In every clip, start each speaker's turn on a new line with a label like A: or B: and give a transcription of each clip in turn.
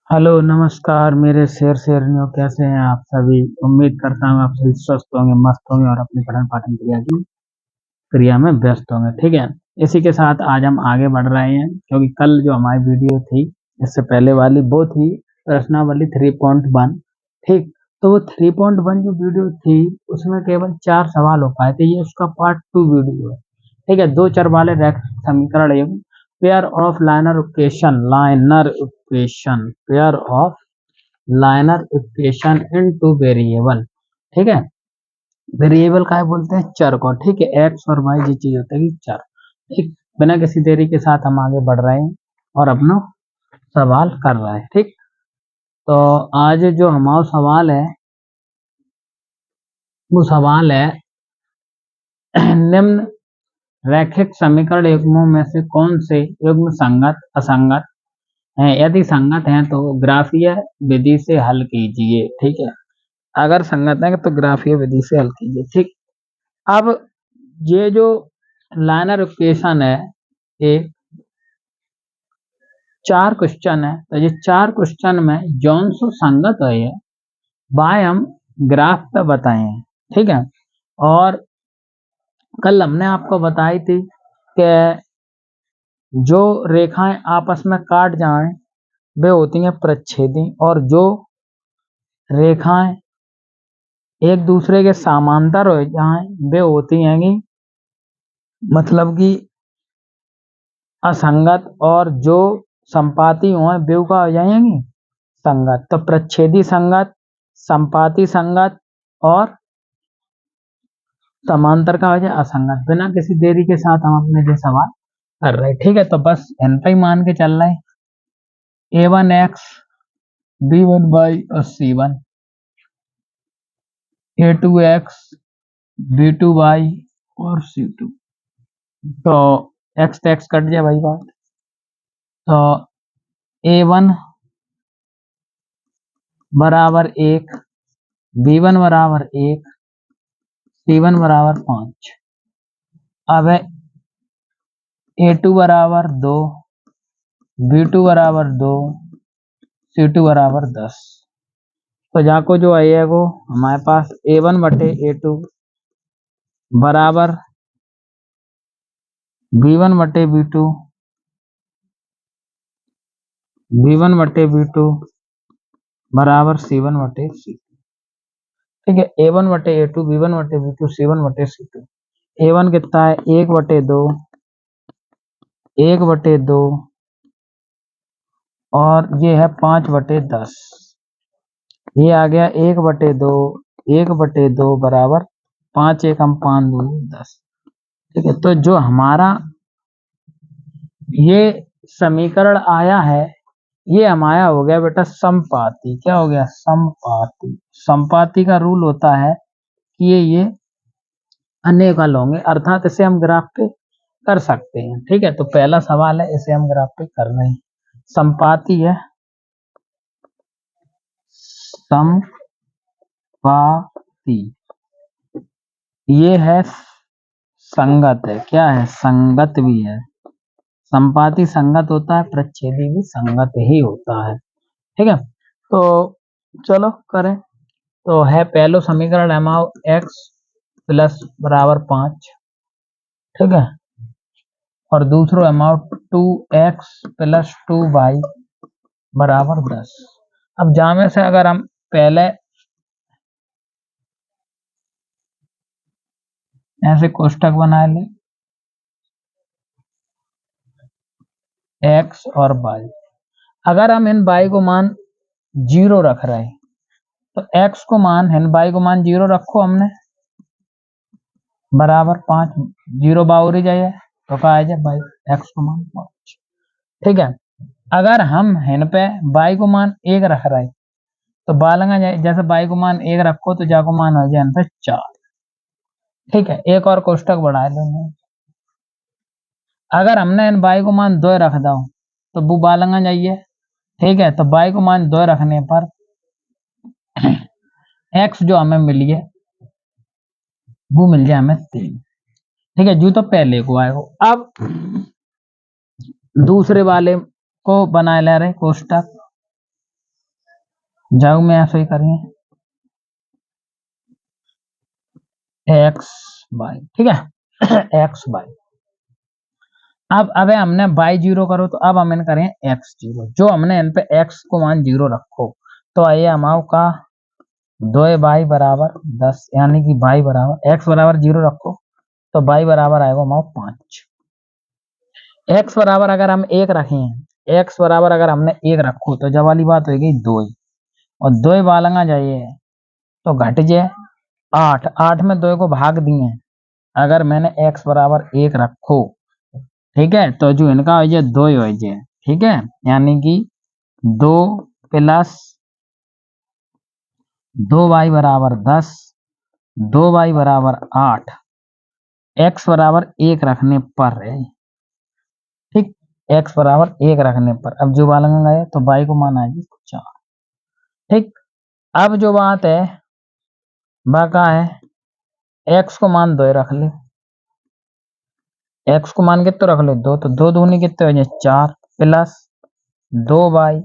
A: Hello नमस्कार मेरे शेर शेरनियों, कैसे हैं आप सभी। उम्मीद करता हूँ आप सभी स्वस्थ होंगे, मस्त होंगे और अपनी पठन पाठन क्रिया में व्यस्त होंगे। ठीक है, इसी के साथ आज हम आगे बढ़ रहे हैं, क्योंकि कल जो हमारी वीडियो थी इससे पहले वाली वो थी प्रश्नावली 3.1। ठीक, तो वो 3.1 जो वीडियो थी उसमें केवल 4 सवाल हो पाए थे, ये उसका पार्ट 2 वीडियो है। ठीक है, दो चर वाले रैखिक समीकरण एवं pair of liner equation in two variable. ठीक है, वेरिएबल का बोलते हैं चर को। ठीक है, एक्स और वाई ये चीज होता है कि चर। ठीक, बिना किसी देरी के साथ हम आगे बढ़ रहे हैं और अपना सवाल कर रहे हैं। ठीक, तो आज जो हमारा सवाल है वो सवाल है निम्न रैखिक समीकरण युग्मों में से कौन से युग्म संगत असंगत हैं, यदि संगत हैं तो ग्राफीय विधि से हल कीजिए। ठीक है, अगर संगत है तो ग्राफीय विधि से हल कीजिए। ठीक, अब ये जो लाइनर इक्वेशन है, एक 4 क्वेश्चन है, तो ये 4 क्वेश्चन में जौन सो संगत है वह हम ग्राफ पे बताए हैं। ठीक है, और कल हमने आपको बताई थी कि जो रेखाएं आपस में काट जाएं वे होती हैं प्रच्छेदी, और जो रेखाएं एक दूसरे के समांतर हो जाएं वे होती हैं कि मतलब कि असंगत, और जो संपाती हो वे का हो जाएंगी संगत। तो प्रच्छेदी संगत, संपाती संगत और समांतर का हो जाए असंगत। बिना किसी देरी के साथ हम अपने जो सवाल कर रहे हैं। ठीक है, तो बस इन पे ही मान के चल रहे हैं a1x b1y और c1, a2x b2y और c2। तो x to x कट जाए भाई बात। तो a1 बराबर 1, b1 बराबर 1, c1 बराबर 5। अब है a2 बराबर 2, b2 बराबर 2, c2 बराबर 10। तो जाको जो है वो हमारे पास a1 बटे a2 बराबर b1 बटे b2, b1 बटे b2 बराबर c1 बटे c2। ठीक है, a1 बटे a2, b1 बटे b2, c1 बटे c2। a1 कितना है 1 बटे 2, 1 बटे 2, और ये है 5 बटे 10। ये आ गया 1 बटे 2, 1 बटे 2 बराबर 5, 1 हम 5 2 10। ठीक है, तो जो हमारा ये समीकरण आया है ये हमारा हो गया बेटा समपाती। क्या हो गया? समपाती। समपाती का रूल होता है कि ये अनेक हल होंगे, अर्थात इसे हम ग्राफ पे कर सकते हैं। ठीक है, तो पहला सवाल है इसे हम ग्राफ पे कर रहे हैं। समपाती है, समपाती ये है संगत है। क्या है? संगत भी है। संपाती संगत होता है, प्रच्छेदी भी संगत ही होता है। ठीक है, तो चलो करें। तो है पहलो समीकरण अमाउ x प्लस बराबर 5। ठीक है, और दूसरो अमाउंट 2x प्लस 2y बराबर 10। अब जामे से अगर हम पहले ऐसे कोष्टक बना ले x और y, अगर हम इन y को मान 0 रख रहे हैं तो x को मान इन y को मान 0 रखो हमने बराबर 5, 0 बाउरी जाए तो कहा जाए भाई x को मान 5। ठीक है, अगर हम इन पे y को मान 1 रख रहे हैं तो बालंगा जैसे y को मान 1 रखो तो जा को मान हो जाए इन पे 4। ठीक है, एक और कोष्टक बढ़ा लेंगे। अगर हमने इन y को मान 2 रख दो तो वो बालंगा जाइए। ठीक है, तो y को मान 2 रखने पर x जो हमें मिली है वो मिल जाए हमें 3। ठीक है, जो तो पहले को आएगा। अब दूसरे वाले को बनाए ले रहे कोष्टक। जाऊ में ऐसे ही करेंगे एक्स बाई, ठीक है एक्स बाई। अब अबे हमने बाई जीरो करो तो अब हम इन करें एक्स जीरो, जो हमने इन पे एक्स को मान जीरो रखो तो आइए हमारे का 2 बाई बराबर 10, यानी कि बाई बराबर एक्स बराबर जीरो रखो तो बाई बराबर आएगा हमारा 5। एक्स बराबर अगर हम एक रखें, एक्स बराबर अगर हमने एक रखो तो जब वाली बात हो गई 2, और 2 बालंगा जाइए तो घट जाए 8, 8 में 2 को भाग दिए, अगर मैंने एक्स बराबर एक रखो, ठीक है, तो जो इनका हो जाए 2 हो जाए, ठीक है, यानी कि 2 प्लस 2 बाई बराबर 10, 2 बाई बराबर 8, एक्स बराबर एक रखने पर है, ठीक, एक्स बराबर एक रखने पर अब जो बालंगा गए तो बाई को मान आएगी 4, ठीक। अब जो बात है बाका है एक्स को मान 2 रख ले, एक्स को मान कितने रख लो 2, तो 2 दूनी कितने हो जाए 4 प्लस 2 बाई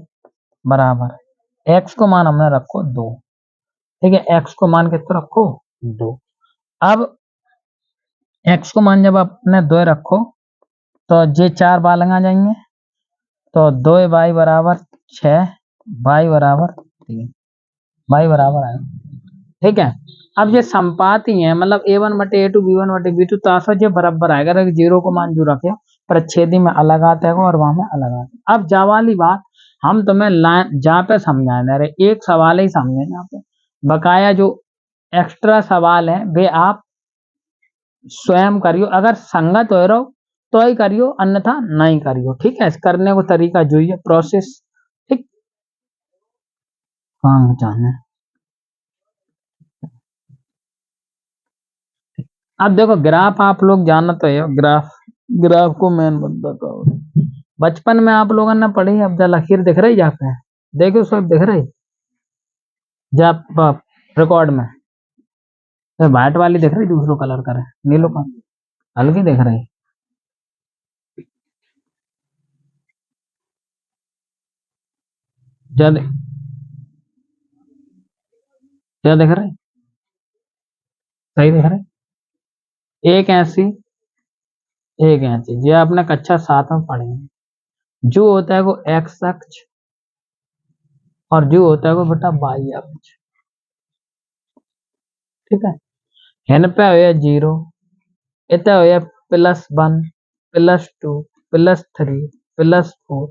A: बराबर एक्स को मान हमने रखो 2, ठीक है, एक्स को मान कितने रखो 2। अब एक्स को मान जब अपने 2 रखो तो जे 4 बालंगा जाएंगे तो 2 बाई बराबर 6, बाई बराबर 3, बाई बराबर है, ठीक है। अब ये संपात ही है, मतलब a1 बटे a2 b1 बटे b2 तासा जो बराबर आएगा, अगर जीरो को मान जो रखे प्रच्छेदी में अलग आता है और वहां में अलग आता है। अब जा वाली बात हम तुम्हें लाइन जहाँ पे समझाने रहे, एक सवाल ही समझे यहाँ पे, बकाया जो एक्स्ट्रा सवाल है वे आप स्वयं करियो, अगर संगत हो रहो तो ही करियो, अन्यथा नहीं करियो, ठीक है। करने को तरीका जो है प्रोसेस, ठीक। कहाँ जाना है अब देखो ग्राफ आप लोग जाना तो है, ग्राफ ग्राफ को मेन मुद्दा का बचपन में आप लोगों ने पढ़ी, अब जा लकीर दिख रही जाते हैं, देखो सब दिख रही जा रिकॉर्ड में, तो व्हाइट वाली दिख रही, दूसरो कलर कर नीलो का हल्की दिख रही, क्या क्या दिख रही, सही दिख रही, एक ऐसी जो आपने कक्षा 7 में पढ़े, जो होता है वो एक्स अक्ष और जो होता है वो बेटा वाई अक्ष, ठीक है। इन पे हो 0, इतना हो +1 +2 +3 +4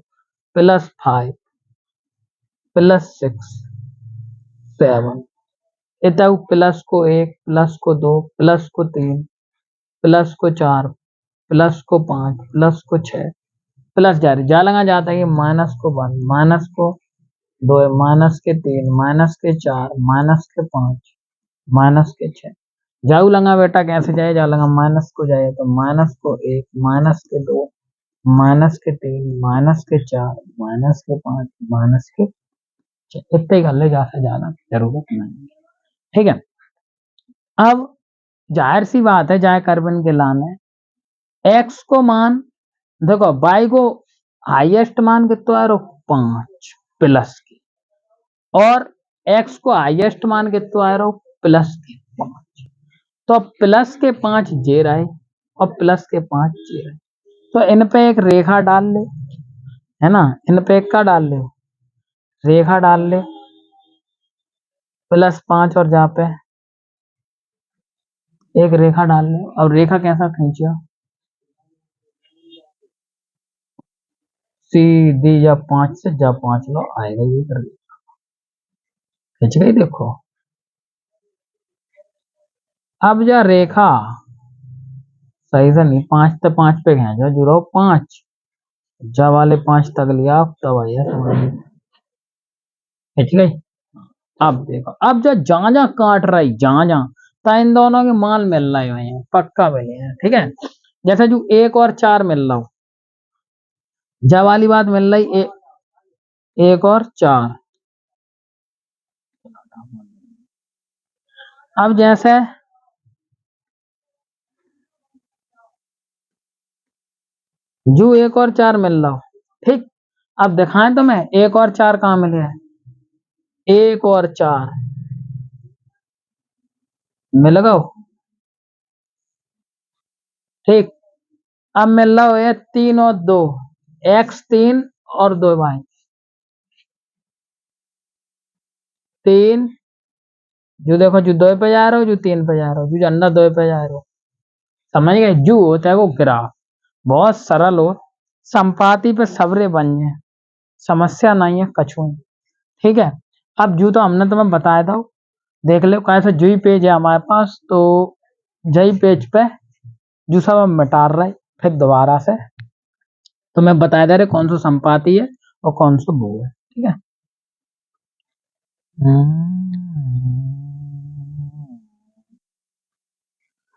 A: +5 +6 7, इतना प्लस को 1 प्लस को 2 प्लस को 3 प्लस को 4 प्लस को 5 प्लस को 6 प्लस जारी जा लगा जाता है कि माइनस को 1 माइनस को 2 माइनस के 3 माइनस के 4 माइनस के 5 माइनस के 6, जाऊ लगा बेटा कैसे जाए, जा लगा माइनस को जाए तो माइनस को 1 माइनस के 2 माइनस के 3 माइनस के 4 माइनस के 5 माइनस के 6, इतने ही कर ले, जा से ज्यादा जरूरत नहीं, ठीक है। अब जाहिर सी बात है जाए करबन के लाने एक्स को मान, देखो बाई को हाईएस्ट मान कितना है 5 प्लस की, और एक्स को हाईएस्ट मान कितना है प्लस के 5, तो प्लस के 5 जे रहे और प्लस के 5 जे रहे, तो इन पे एक रेखा डाल ले, है ना, इन पे एक का डाल ले, रेखा डाल ले, +5 और जहाँ पे एक रेखा डाल ले, और रेखा कैसा खींचिया सीधी, या 5 से जा 5 लो आएगा ये कर खींच गई, देखो अब जा रेखा सही से नहीं, 5 से 5 पे खींचो जुड़ो 5, जा वाले 5 तक लिया, तब आइए खींच गई। अब देखो अब जो जहां जहां काट रही जहां जहां, तो इन दोनों के मान मिल रहे हैं, पक्का मिले हैं, ठीक है। जैसे जो 1 और 4 मिल रहा हो, जा वाली बात मिल रही 1 और 4, अब जैसे जो 1 और 4 मिल रहा हो, ठीक, अब दिखाएं तो मैं 1 और 4 कहाँ मिले हैं, 1 और 4 मिल गओ। ठीक, अब मिल रहा है 3 और 2, x 3 और 2 भाई 3, जो देखो जो 2 पे जा रहे हो, जो 3 पे जा रहे हो, जो अंदर 2 पे जा रहे हो, समझ गए। जो होता है वो ग्राफ, बहुत सरल हो, संपाति पे सबरे बन जाए, समस्या नहीं है कछु। ठीक है, अब जो तो हमने तुम्हें बताया था, देख लो कैसे। जो ही पेज है हमारे पास, तो जही पेज पे जो सब हम मिटा रहे, फिर दोबारा से तुम्हें बताया दे रहे कौन सा संपाति है और कौन सा वो है। ठीक है,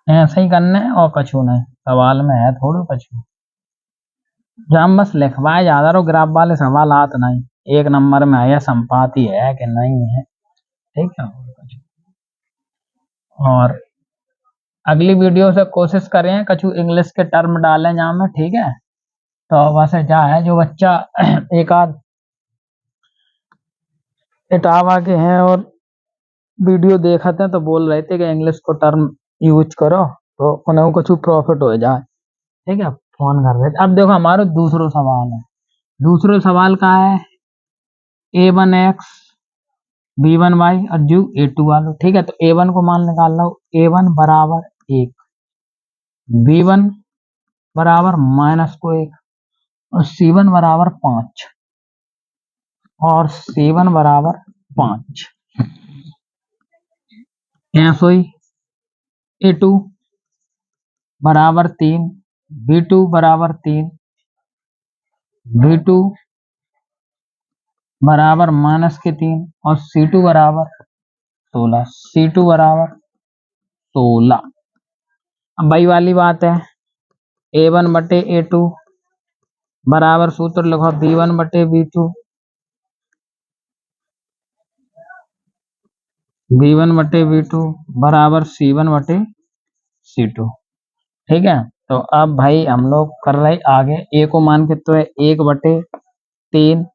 A: ऐसे ही करना है और कछु नहीं, सवाल में है थोड़ा कछु। जब हम बस लिखवाए ज्यादा रहो, ग्राफ वाले सवाल आते नहीं, एक नंबर में है या संपाति है कि नहीं है। ठीक है, और कछु। और अगली वीडियो से कोशिश करें कछु इंग्लिश के टर्म डालें जहाँ में। ठीक है, तो वैसे क्या है, जो बच्चा एक आध इटावा के हैं और वीडियो देखते हैं तो बोल रहे थे कि इंग्लिश को टर्म यूज करो तो उन्हें कुछ प्रॉफिट हो जाए। ठीक है, फोन कर रहे थे। अब देखो हमारा दूसरा सवाल है। दूसरा सवाल का है a1x b1y और जो a2 वालों। ठीक है, तो a1 को मान निकाल लो, a1 बराबर 1, b1 बराबर -1 और c1 बराबर 5 और c1 बराबर 5। ऐसो ही a2 बराबर 3, b2 बराबर 3, b2 बराबर -3 और c2 बराबर 16, c2 बराबर 16। अब वही वाली बात है, a1 बटे a2 बराबर सूत्र लिखो b1 बटे b2, b1 बटे b2 बराबर c1 बटे c2। ठीक है, तो अब भाई हम लोग कर रहे आगे। a को मान के तो है 1/3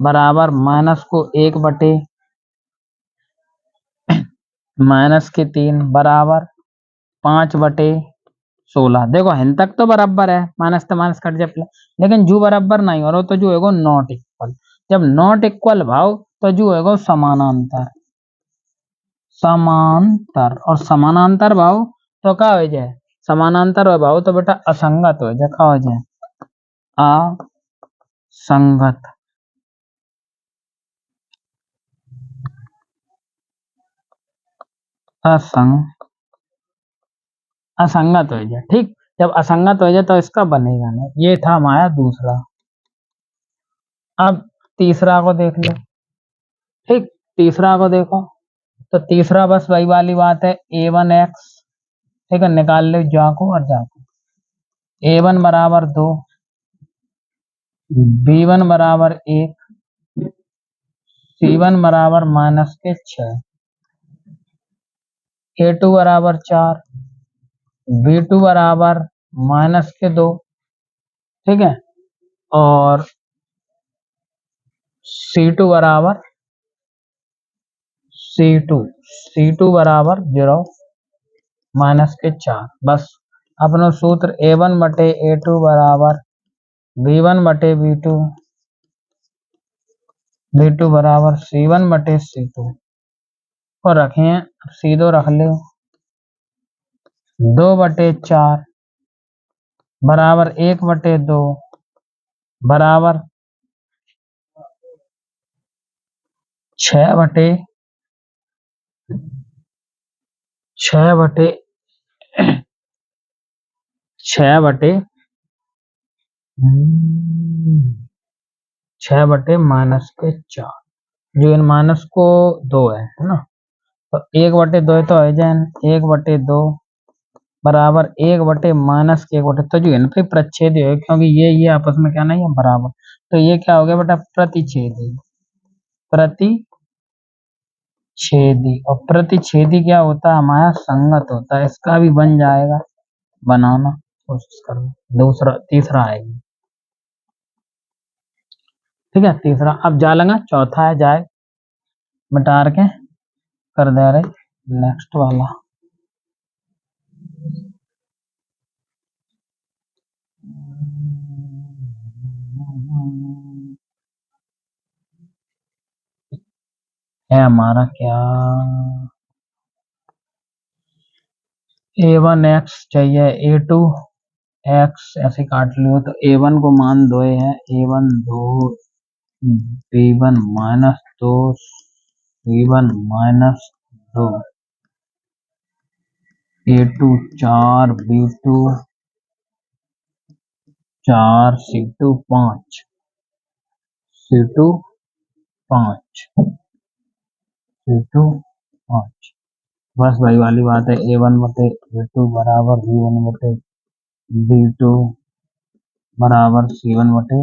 A: बराबर माइनस को 1/-3 बराबर 5/16। देखो हिन तक तो बराबर है, माइनस तो माइनस कट जाए प्लस, लेकिन जो बराबर नहीं हो रहा तो जो है नॉट इक्वल। जब नॉट इक्वल भाव तो जो है समानांतर, समांतर और समानांतर भाव तो क्या हो जाए, समानांतर भाव तो बेटा असंगत हो जाए। क्या हो जाए, असंगत। असंगत हो जाए। ठीक, जब असंगत हो जाए तो इसका बनेगा ना। ये था हमारा दूसरा। अब तीसरा को देख लो। ठीक, तीसरा को देखो, तो तीसरा बस वही वाली बात है, a1x। ठीक है, निकाल लो जाको और जाको। a1 बराबर 2, b1 बराबर 1, c1 बराबर -6, a2 बराबर 4, b2 बराबर -2। ठीक है, और c2 बराबर C2, C2 बराबर 0 -4। बस अपना सूत्र a1 बटे a2 बराबर b1 बटे b2, b2 बराबर c1 बटे c2 और रखें, सीधो रख ले 2/4 बराबर 1/2 बराबर 6 बटे 6 बटे 6 बटे 6 बटे -4। जो इन माइनस को 2 है ना, तो 1/2 तो है जाए, 1/2 बराबर 1/-1 तो जो है ना फिर प्रच्छेद है, क्योंकि ये आपस में क्या नहीं है बराबर। तो ये क्या हो गया बेटा, प्रतिच्छेदी। प्रतिच्छेदी और प्रतिच्छेदी क्या होता है हमारा, संगत होता है। इसका भी बन जाएगा, बनाना कोशिश करना। दूसरा तीसरा आएगा। ठीक है, तीसरा अब जा लगा, चौथा है जाए। मिटा के कर दे रहे नेक्स्ट वाला। है हमारा क्या a1 x चाहिए a2 x ऐसे काट लियो तो a1 को मान दो है a1 2 b1 minus 2 c1 minus 2 a2 4 b2 4 c2 5 c2 5 c2 5 बस वही वाली बात है a1 बटे a2 बराबर b1 बटे b2 बराबर c1 बटे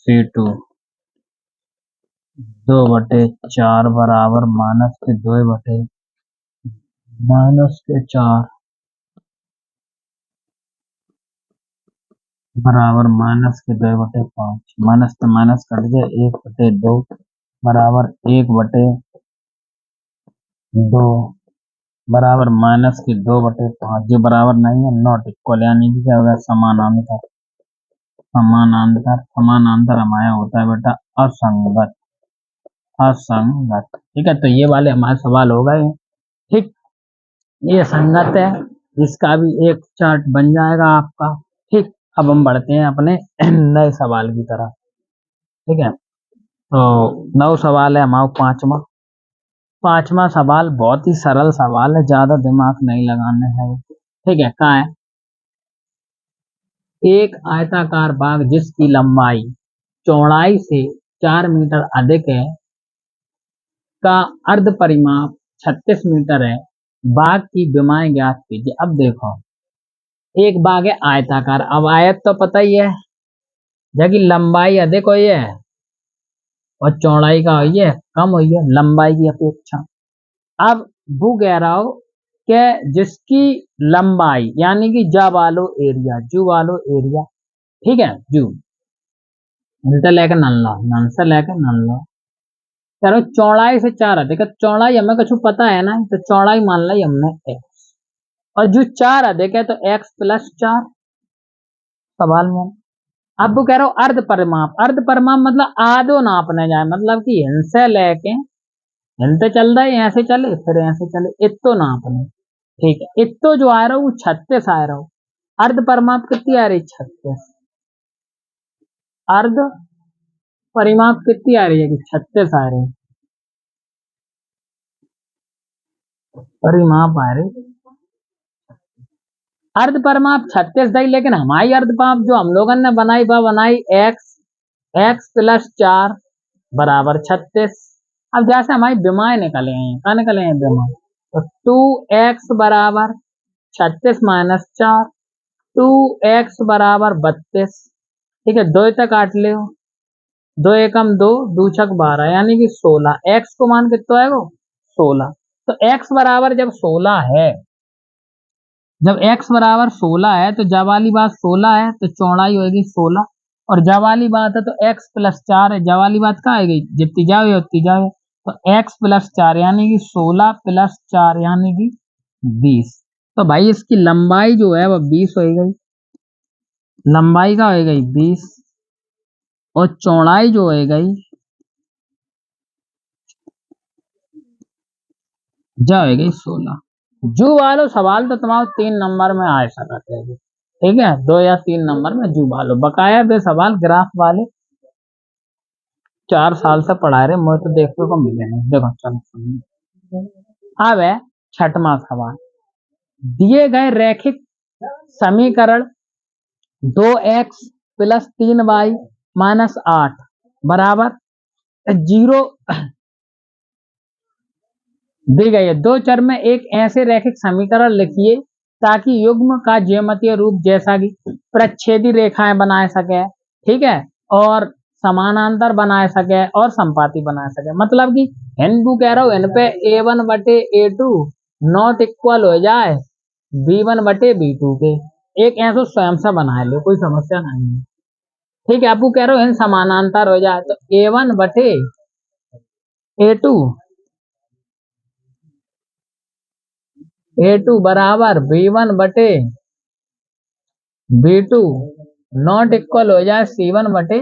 A: c2 2/4 बराबर -2/4 बराबर -2/5 माइनस तो माइनस कट गया 1/2 बराबर 1/2 बराबर -2/5 जो बराबर नहीं है नॉट इक्वल यानी कि क्या होगा समानांतर। समानांतर हमारा होता है बेटा असंगत। असंगत ठीक है तो ये वाले हमारे सवाल हो गए ठीक। ये संगत है इसका भी एक चार्ट बन जाएगा आपका ठीक। अब हम बढ़ते हैं अपने नए सवाल की तरफ ठीक है। तो नौ सवाल है हमारा पांचवा सवाल बहुत ही सरल सवाल है ज्यादा दिमाग नहीं लगाने है ठीक है। कहाँ है एक आयताकार बाग जिसकी लंबाई चौड़ाई से 4 मीटर अधिक है का अर्ध परिमाप 36 मीटर है बाग की विमाएं ज्ञात कीजिए। अब देखो एक बाग है आयताकार अब आयत तो पता ही है जबकि लंबाई अधिक हुई है और चौड़ाई का हुई है कम हुई है लंबाई की अपेक्षा। अब वो कह रहा हो कि जिसकी लंबाई यानी कि जू वालो एरिया ठीक है जू इनसे लेकर नन से लेकर नन लो कह रहा चौड़ाई से 4 अधिक चौड़ाई हमें कुछ पता है ना तो चौड़ाई मान ली हमने x और जो 4 अधिक है तो x+4 सवाल में। अब वो कह रहा हूँ अर्ध परिमाप मतलब आधो नापने जाए मतलब कि इनसे लेके इनसे चल रहा है ऐसे चले फिर ऐसे चले इतो नापने ठीक है। इतो जो आ रहा है वो 36 आ रहा हो अर्ध परिमाप कितनी आ रही 36 अर्ध परिमाप कितनी आ रही है कि 36 आ रही परिमाप आ रही अर्ध परिमाप 36 दी लेकिन हमारी अर्ध परिमाप जो हम लोगों ने बनाई वह बनाई x+4 बराबर 36। अब जैसे हमारी विमाएं निकले हैं क्या निकले हैं विमाएं तो 2x बराबर 36 माइनस 4 2x बराबर 32 ठीक है। दो तक काट ले 2 एकम 2 2 छक 12 यानी कि 16 x को मान कितना है वो 16 तो x बराबर जब 16 है जब x बराबर 16 है तो जब वाली बात 16 है तो चौड़ाई होगी 16 और जब वाली बात है तो x+4 है जब वाली बात कहाँ आएगी जितनी जाओ उतनी जाओ तो x+4 यानी कि 16+4 यानी कि 20। तो भाई इसकी लंबाई जो है वह 20 हो गई लंबाई का हो गई 20 और चौड़ाई जो हो गई जा हो गई 16। जू वालो सवाल तो तुम्हारे 3 नंबर में आ सकते हैं ठीक है 2 या 3 नंबर में जू वालो बकाया बे सवाल ग्राफ वाले 4 साल से पढ़ा रहे मुझे तो देखने को मिले नहीं। देखो चलो अब है छठवां सवाल दिए गए रैखिक समीकरण 2x+3y -8 बराबर 0 दी गई है। दो चर में एक ऐसे रैखिक समीकरण लिखिए ताकि युग्म का ज्यामितीय रूप जैसा कि प्रच्छेदी रेखाएं बना सके ठीक है और समानांतर बना सके और संपाती बना सके मतलब कि हिंदू कह रहा हूँ इन पे a1 बटे a2 नॉट इक्वल हो जाए b1 बटे b2 के एक ऐसा स्वयं से बना ले कोई समस्या नहीं है ठीक है। आपको कह रहा हूँ इन समानांतर हो जाए तो a1 बटे ए टू बराबर B1 बटे B2 नॉट इक्वल हो जाए C1 बटे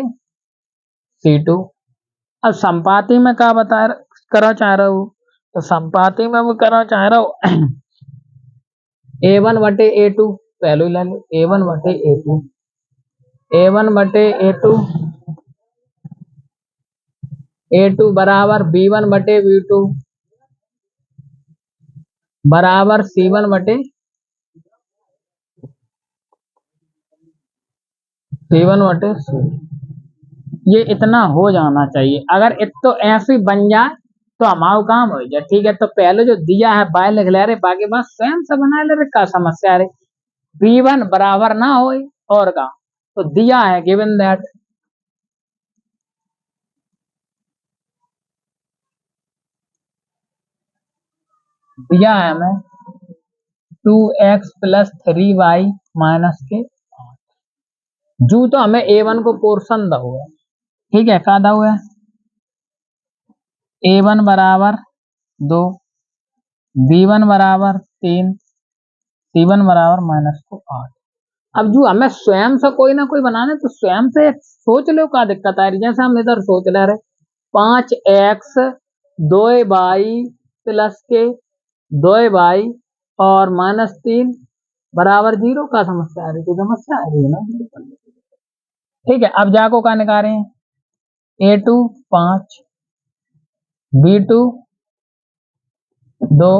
A: C2। अब संपाती में क्या करा चाह रहा हूँ, तो संपाती में मैं करा चाह रहा हूँ A1 बटे A2, पहले ही ला लो A1 बटे A2, A1 बटे A2 बराबर B1 बटे B2 बराबर C1 बटे C2। ये इतना हो जाना चाहिए। अगर तो ऐसे बन जाए तो हमारा काम हो जाए। ठीक है, तो पहले जो दिया है बाय लिख ले रहे, बाकी बस स्वयं से बना ले रहे, क्या समस्या है। B1 बराबर ना हो और का, तो दिया है गिवन दैट दिया है हमें 2x प्लस 3y माइनस के जू, तो हमें A1 को पोर्शन दा हुआ है। ठीक है, क्या दा हुआ है, A1 बराबर 2, B1 बराबर 3, C1 बराबर माइनस को 8। अब जो हमें स्वयं से कोई ना कोई बनाने, तो स्वयं से सोच लो क्या दिक्कत आ रही। जैसे हम इधर सोच ले रहे 5x 2y प्लस के 2y और -3 बराबर 0 का समस्या आ रही, तो समस्या आ रही है ना। ठीक है, अब जाको क्या निकाल रहे हैं, A2 5, B2 2,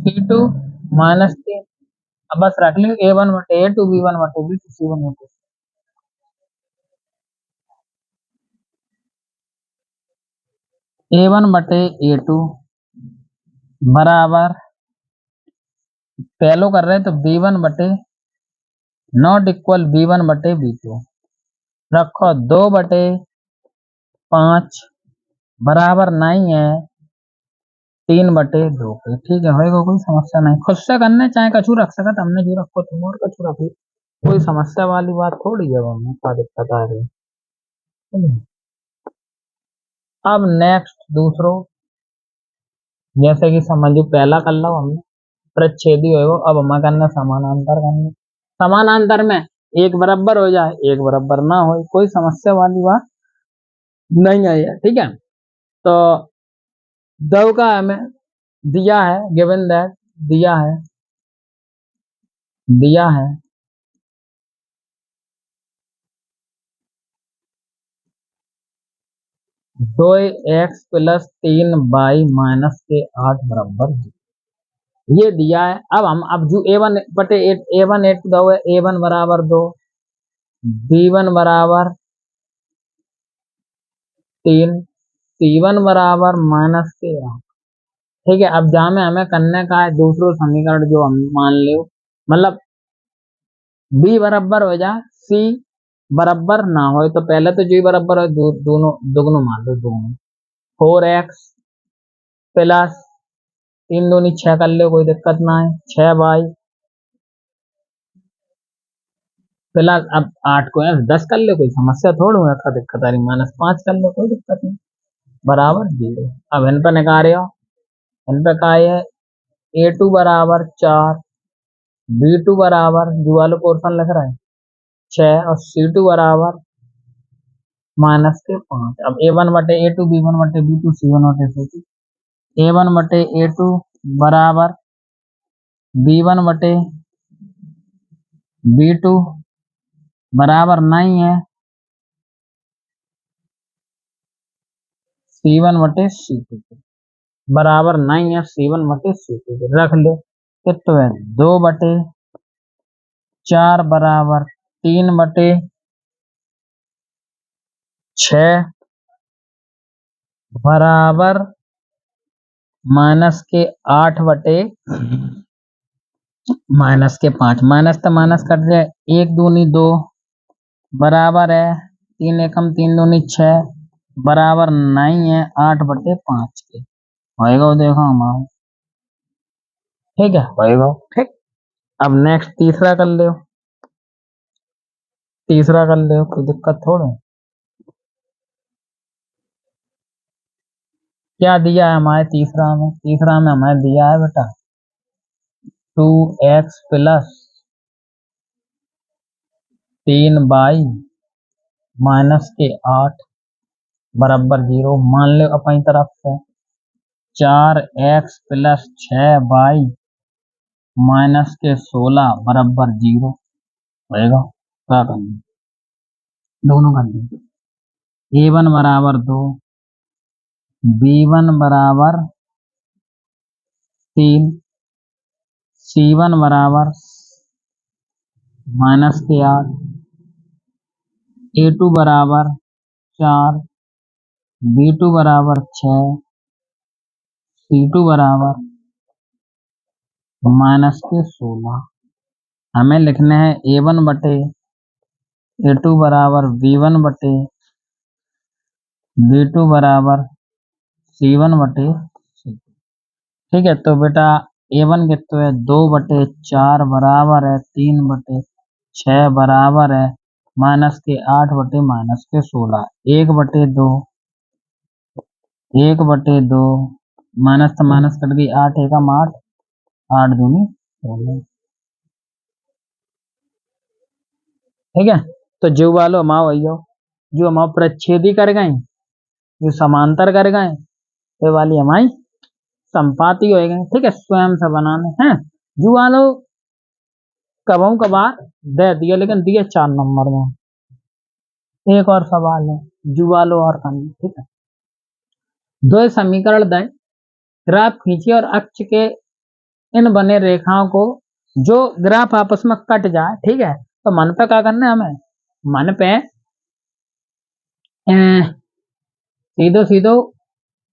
A: C2 -3। अब बस रख लो A1 बटे A2, B1 बटे B2, C1 बटे A1 बटे A2 बराबर, पहलो कर रहे हैं तो B1 बटे नॉट इक्वल B1 बटे B2 रखो 2 बटे 5 बराबर नहीं है 3 बटे 2 के। ठीक है, होएगा, कोई समस्या नहीं। खुद से करने चाहे कछु रख सकत, हमने जो रखो तुम और कछु रखो, कोई समस्या वाली बात थोड़ी है। हमें क्या दिक्कत आ रही है। अब नेक्स्ट दूसरो, जैसे कि समझो पहला कर लो हमने प्रच्छेदी होएगा, अब हमें करना समानांतर करना। समानांतर में एक बराबर हो जाए, एक बराबर ना हो, कोई समस्या वाली बात नहीं आई है। ठीक है, तो दो का हमें दिया है, गिवन दैट दिया है 2x प्लस 3y माइनस के 8 बराबर, ये दिया है। अब हम जो A1 बटे A1 A2 दो है, A1 बराबर 2, B1 बराबर 3, C1 बराबर माइनस के 8। ठीक है, अब जहाँ में हमें करने का है दूसरो समीकरण, जो हम मान ले मतलब B बराबर हो जाए C बराबर ना हो, तो पहले तो G बराबर हो, दोनों दोनों मान लो, दोनों 4x प्लस 3 दूनी 6 कर लो, कोई दिक्कत ना है, 6y प्लस अब 8 को 10 कर लो, कोई समस्या थोड़ी है, क्या दिक्कत आ रही, -5 कर लो, कोई दिक्कत नहीं, बराबर 0। अब इन पर निकाल रहे हो, इन पे का है A2 बराबर 4, B2 बराबर जो वाला पोर्शन लिख रहा है 6 और C2 बराबर -5। अब A1 बटे A2, B1 बटे B2, C1 बटे C2। A1 बटे A2 बराबर B1 बटे B2 बराबर नहीं है C1 बटे C2 बराबर नहीं है C1 बटे C2 रख लो। कितना है 2 बटे 4 बराबर 3 बटे 6 बराबर -8 बटे -5। माइनस तो माइनस कट जाए, 1 दूनी 2 बराबर है 3 एकम 3 दूनी 6 बराबर नहीं है 8 बटे 5 के। होएगा वो, देखो हमारा। ठीक है, होएगा ठीक। अब नेक्स्ट तीसरा कर ले, कोई दिक्कत थोड़ी। क्या दिया है हमारे तीसरा में हमें दिया है बेटा 2x प्लस 3y माइनस के 8 बराबर 0। मान लो अपनी तरफ से 4x प्लस 6y माइनस के 16 बराबर 0 होएगा। क्या करना, दोनों कर देंगे। a1 बराबर 2, b1 बराबर 3, c1 बराबर माइनस के 8, a2 बराबर 4, b2 बराबर 6, c2 बराबर माइनस के 16। हमें लिखने हैं a1 बटे a2 बराबर b1 बटे b2 बराबर c1 बटे c2। ठीक है, तो बेटा a1 कितना है 2 बटे 4 बराबर है 3 बटे 6 बराबर है माइनस के 8 बटे माइनस के 16। 1 बटे 2, 1 बटे 2 माइनस तो माइनस कट गई, 8 एकम 8, 8 दूनी 16। ठीक है, तो जो वालो हमारा वही जो हमारा प्रच्छेदी कर गए, जो समांतर कर गए, ये वाली हमारी संपाती हो गई। ठीक है, स्वयं से बनाने हैं जो वालो कबहू कबार दे दिया, लेकिन दिए 4 नंबर में। एक और सवाल है जो वालो और करना। ठीक है, दो समीकरण दे, ग्राफ खींचिए और अक्ष के इन बने रेखाओं को जो ग्राफ आपस में कट जाए। ठीक है, तो मन पे क्या करना है हमें, मन पे सीधो सीधो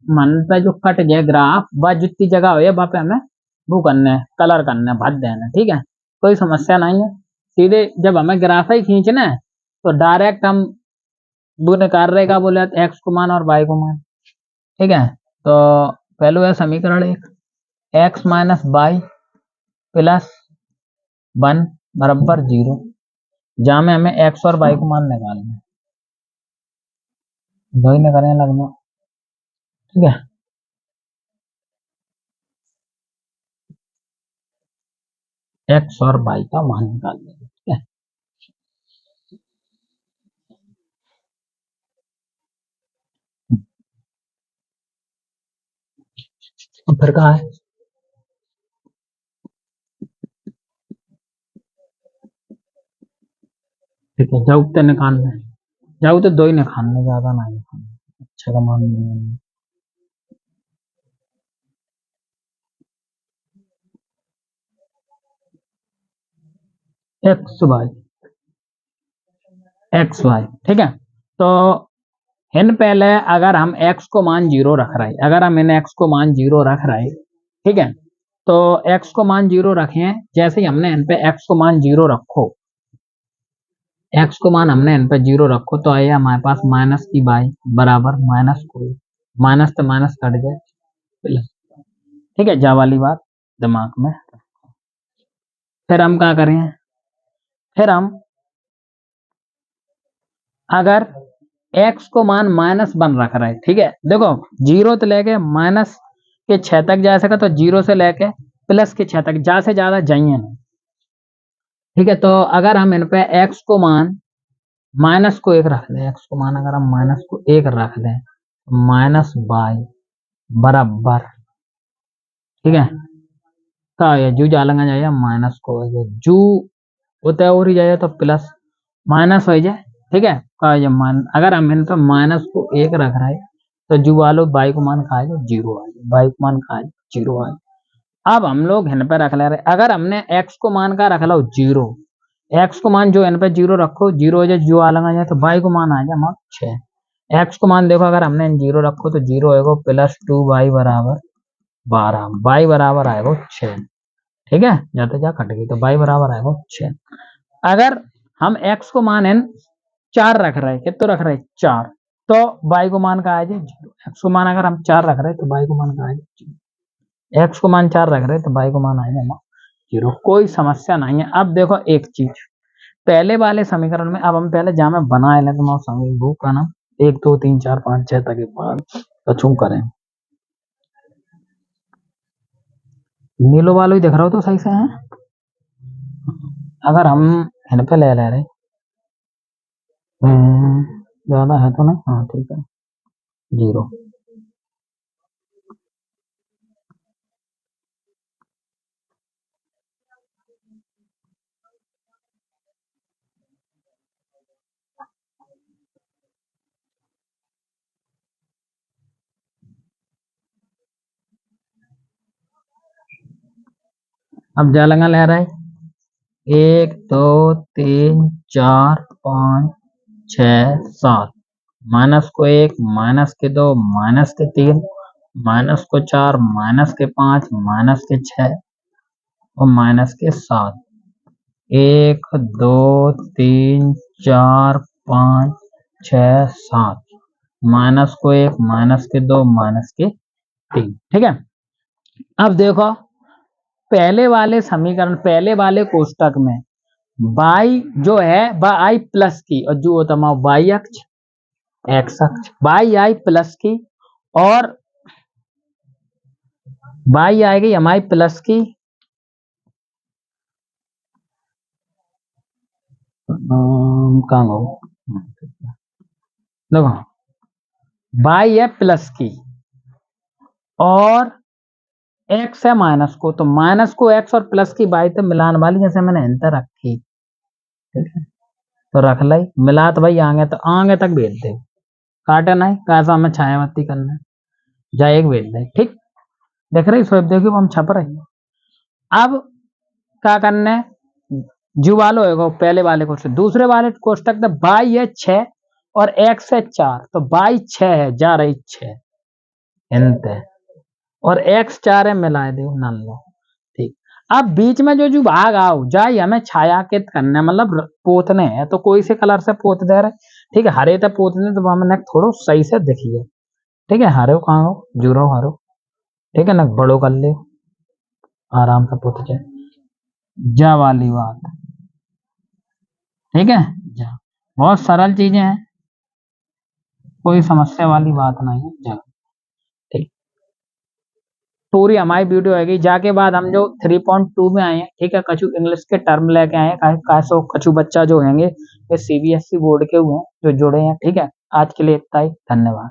A: मन पे जो कट गया ग्राफ वह जितनी जगह हो वहां पे हमें वो करने हैं, कलर करने हैं, भर देना। ठीक है, कोई समस्या नहीं है। सीधे जब हमें ग्राफ ही खींचना है तो डायरेक्ट हम दूसरे कार्य का बोले एक्स को मान और वाई को मान। ठीक है, तो पहले है समीकरण एक, एक्स माइनस वाई प्लस 1 बराबर 0, जहां में हमें एक्स और वाई को मान निकालना है। दो ही निकालने लगना। ठीक है, एक्स और वाई का मान निकाल देंगे। ठीक है, तो फिर कहा है, ठीक है, जाऊ तो निकालना है, जाऊ तो दो ही निकालने, ज्यादा ना निकालना, अच्छा का मान नहीं। X Y, X Y. ठीक है, तो इन पहले अगर हम x को मान 0 रख रहे हैं, अगर हम इन x को मान 0 रख रहे हैं, ठीक है, तो x को मान 0 रखे, जैसे ही हमने इन पे x को मान 0 रखो, x को मान हमने इन पे 0 रखो, तो आया हमारे पास माइनस की बाई बराबर माइनस को, माइनस तो माइनस कट जाए प्लस। ठीक है, जा वाली बात दिमाग में। फिर हम क्या करें, फिर हम अगर x को मान -1 रख रहे हैं, ठीक है, देखो 0 से लेके माइनस के 6 तक जा सका, तो 0 से लेके प्लस के 6 तक जा से ज्यादा जाइए नहीं। ठीक है, तो अगर हम इन पे x को मान माइनस को 1 रख दें, x को मान अगर हम माइनस को 1 रख दें, माइनस बाई बराबर, ठीक है, का ये जू जालंगा जाए माइनस को जू होता है और ही जाए तो प्लस माइनस हो जाए। ठीक है, का ये मान अगर हम इन पे माइनस को 1 रख रहे हैं, तो जू वालो बाई को मान खाएगा 0 आ जाए, बाई को मान खाए 0 आ जाए। अब हम लोग इन पे रख ले रहे, अगर हमने x को मान का रख लो 0, x को मान जो इन पे 0 रखो 0 हो जाए, जो आलंगा जाए, तो बाई को मान आ जाए हमारा 6। x को मान देखो अगर हमने 0 रखो तो 0 होगा प्लस 2y बराबर 12, बाई बराबर आएगा 6। ठीक है, जाते जा कट गई, तो बाई बराबर आएगा 6। अगर हम x को मान n 4 रख रहे हैं, कितना रख रहे हैं 4, तो बाई को मान का आ जाए 0। x को मान अगर हम 4 रख रहे हैं तो बाई को मान का आ जाए 0, x को मान 4 रख रहे हैं तो बाई को मान आएगा 0। कोई समस्या नहीं है। अब देखो एक चीज, पहले वाले समीकरण में अब हम पहले जहां में बनाए लें तो समीकरण का नाम 1 2 3 4 5 6 तक एक बार करें। नीलो वालों ही दिख रहा हो तो सही से है। अगर हम इन पे ले रहे ज्यादा है तो नहीं, हाँ ठीक है 0। अब जालंगा ले रहा है 1 2 3 4 5 6 7, माइनस को 1 माइनस के 2 माइनस के 3 माइनस को 4 माइनस के 5 माइनस के 6 और माइनस के 7। 1 2 3 4 5 6 7, माइनस को 1 माइनस के 2 माइनस के 3। ठीक है, अब देखो पहले वाले समीकरण, पहले वाले कोष्टक में y जो है y प्लस की, और जो होता है y अक्ष x अक्ष, y प्लस की और y आएगी हमारी प्लस की, कहाँ गो देखो y है प्लस की और x है माइनस को, तो माइनस को x और प्लस की y तो मिलान वाली जैसे मैंने इंटर रखी। ठीक है, तो रख लाई मिला तो भाई आगे तो आगे तक भेज दे, काटे नहीं कैसा हमें छायावती करना है, जा एक भेज दे। ठीक, देख रही स्वेप, देखियो हम छप रही है। अब क्या करना है, जो वालो है पहले वाले कोष्टक, दूसरे वाले कोष्टक में y है 6 और x है 4, तो y 6 है जा रही 6 इंते और x 4 है मिला दो नल लो। ठीक, अब बीच में जो भाग आओ जाए हमें छायांकित करना है, मतलब पोतने हैं, तो कोई से कलर से पोत दे रहे। ठीक है, हरे तक पोतने तो हमने थोड़ो सही से देखिए। ठीक है, हरे कहाँ हो जुरो हरो, ठीक है ना, बड़ो कर ले आराम से पोत जाए, जा वाली बात। ठीक है, जा बहुत सरल चीजें हैं, कोई समस्या वाली बात नहीं है। जा ठीक, पूरी हमारी वीडियो आएगी जाके बाद हम जो 3.2 में आए हैं। ठीक है, कछु इंग्लिश के टर्म लेके आए हैं, कैसो कछु बच्चा जो होंगे ये CBSE बोर्ड के हुए हैं जो जुड़े हैं। ठीक है, आज के लिए इतना ही, धन्यवाद।